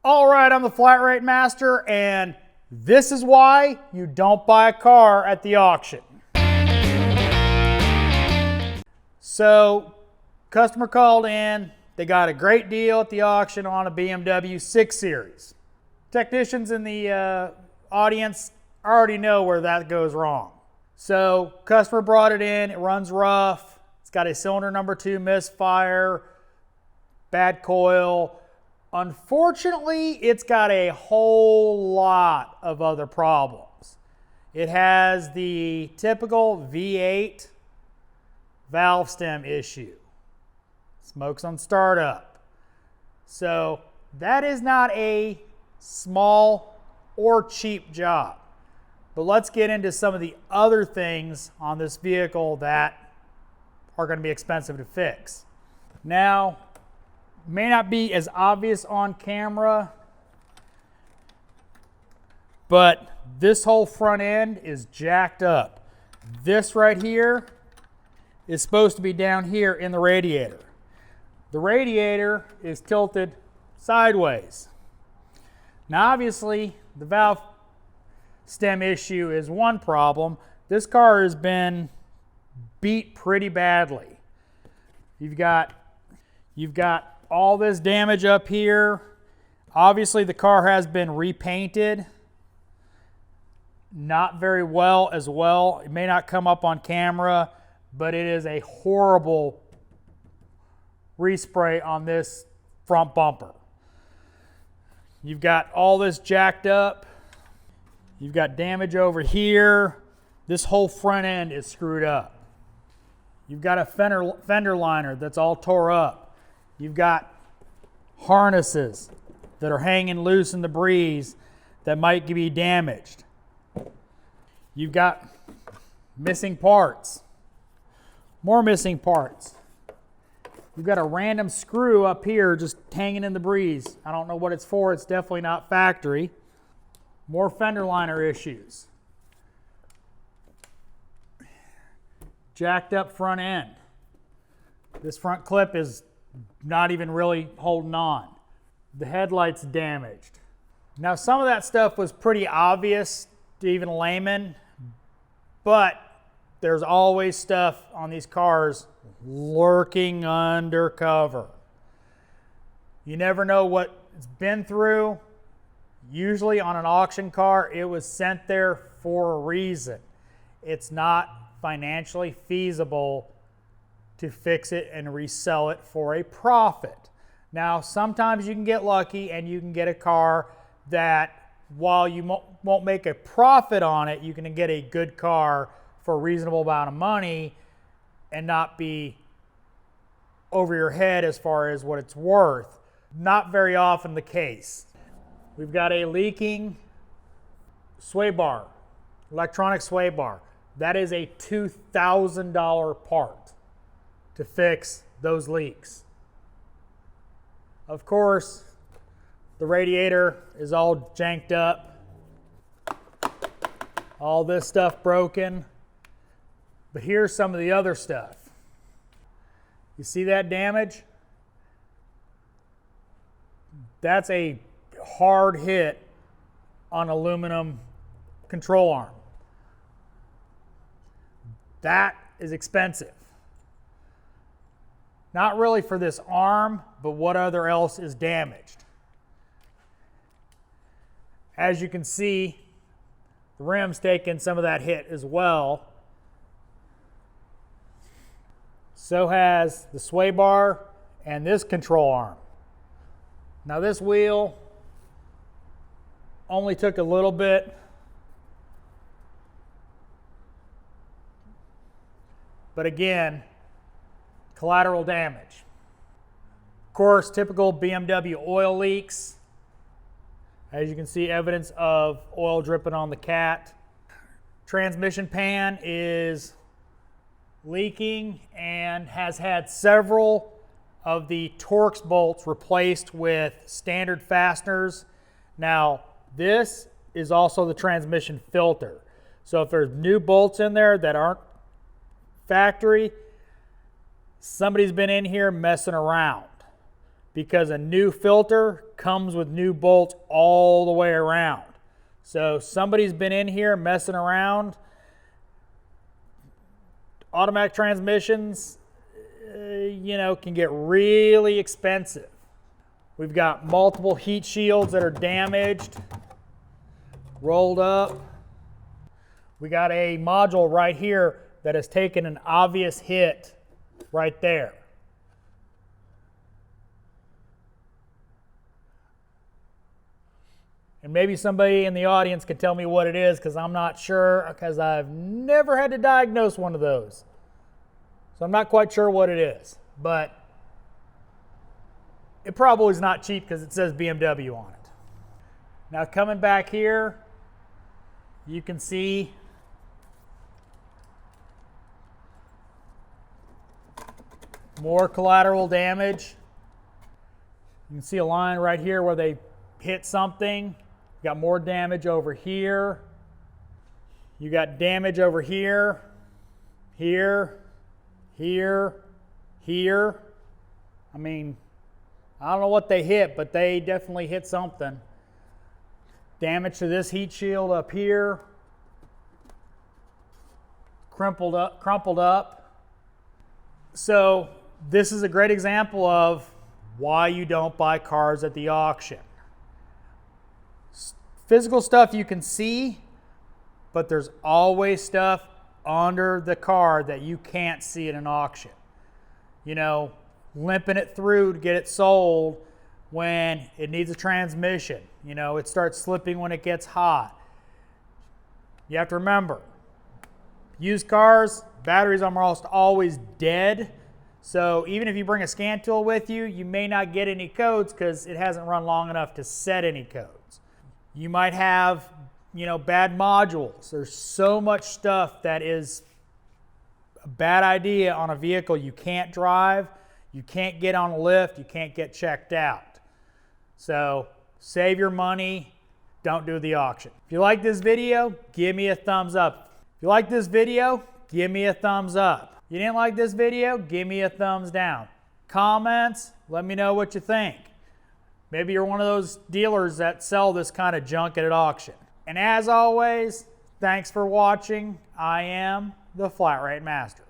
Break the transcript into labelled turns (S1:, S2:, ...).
S1: All right, I'm the Flat Rate Master, and this is why you don't buy a car at the auction. So, customer called in. They got a great deal at the auction on a BMW 6 Series. Technicians in the audience already know where that goes wrong. So, customer brought it in. It runs rough. It's got a cylinder number 2 misfire, bad coil. Unfortunately, it's got a whole lot of other problems. It has the typical V8 valve stem issue. Smokes on startup. So that is not a small or cheap job. But let's get into some of the other things on this vehicle that are going to be expensive to fix. Now, may not be as obvious on camera, but this whole front end is jacked up. This right here is supposed to be down here in the radiator. The radiator is tilted sideways. Now obviously the valve stem issue is one problem. This car has been beat pretty badly. You've got all this damage up here. Obviously the car has been repainted. Not very well as well. It may not come up on camera, but it is a horrible respray on this front bumper. You've got all this jacked up. You've got damage over here. This whole front end is screwed up. You've got a Fender Liner that's all tore up. You've got harnesses that are hanging loose in the breeze that might be damaged. You've got missing parts. More missing parts. You've got a random screw up here just hanging in the breeze. I don't know what it's for. It's definitely not factory. More Fender Liner issues. Jacked up front end. This front clip is not even really holding on. The headlight's damaged. Now some of that stuff was pretty obvious to even a layman, but there's always stuff on these cars lurking undercover. You never know what it's been through. Usually on an auction car, it was sent there for a reason. It's not financially feasible to fix it and resell it for a profit. Now, sometimes you can get lucky and you can get a car that, while you won't make a profit on it, you can get a good car for a reasonable amount of money and not be over your head as far as what it's worth. Not very often the case. We've got a leaking sway bar, electronic sway bar. That is a $2,000 part to fix those leaks. Of course, the radiator is all janked up. All this stuff broken. But here's some of the other stuff. You see that damage? That's a hard hit on aluminum control arm. That is expensive. Not really for this arm, but what other else is damaged. As you can see, the rim's taking some of that hit as well. So has the sway bar and this control arm. Now this wheel only took a little bit, but again, collateral damage. Of course, typical BMW oil leaks. As you can see, evidence of oil dripping on the cat. Transmission pan is leaking and has had several of the Torx bolts replaced with standard fasteners. Now, this is also the transmission filter. So if there's new bolts in there that aren't factory, somebody's been in here messing around. because a new filter comes with new bolts all the way around. So somebody's been in here messing around. Automatic transmissions, you know, can get really expensive. We've got multiple heat shields that are damaged, rolled up. We got a module right here that has taken an obvious hit right there. And maybe somebody in the audience could tell me what it is, because I'm not sure, because I've never had to diagnose one of those. So I'm not quite sure what it is, but it probably is not cheap because it says BMW on it. Now coming back here, you can see more collateral damage. You can see a line right here where they hit something. Got more damage over here. You got damage over here, here, here, here. I mean, I don't know what they hit, but they definitely hit something. Damage to this heat shield up here. Crumpled up. So this is a great example of why you don't buy cars at the auction. Physical stuff you can see, but there's always stuff under the car that you can't see at an auction. You know, limping it through to get it sold when it needs a transmission. You know, it starts slipping when it gets hot. You have to remember, used cars, batteries are almost always dead. So even if you bring a scan tool with you, you may not get any codes because it hasn't run long enough to set any codes. You might have, you know, bad modules. There's so much stuff that is a bad idea on a vehicle you can't drive, you can't get on a lift, you can't get checked out. So save your money, don't do the auction. If you like this video, give me a thumbs up. If you like this video, give me a thumbs up. If you didn't like this video, give me a thumbs down. Comments, let me know what you think. Maybe you're one of those dealers that sell this kind of junk at an auction. And as always, thanks for watching. I am the Flat Rate Master.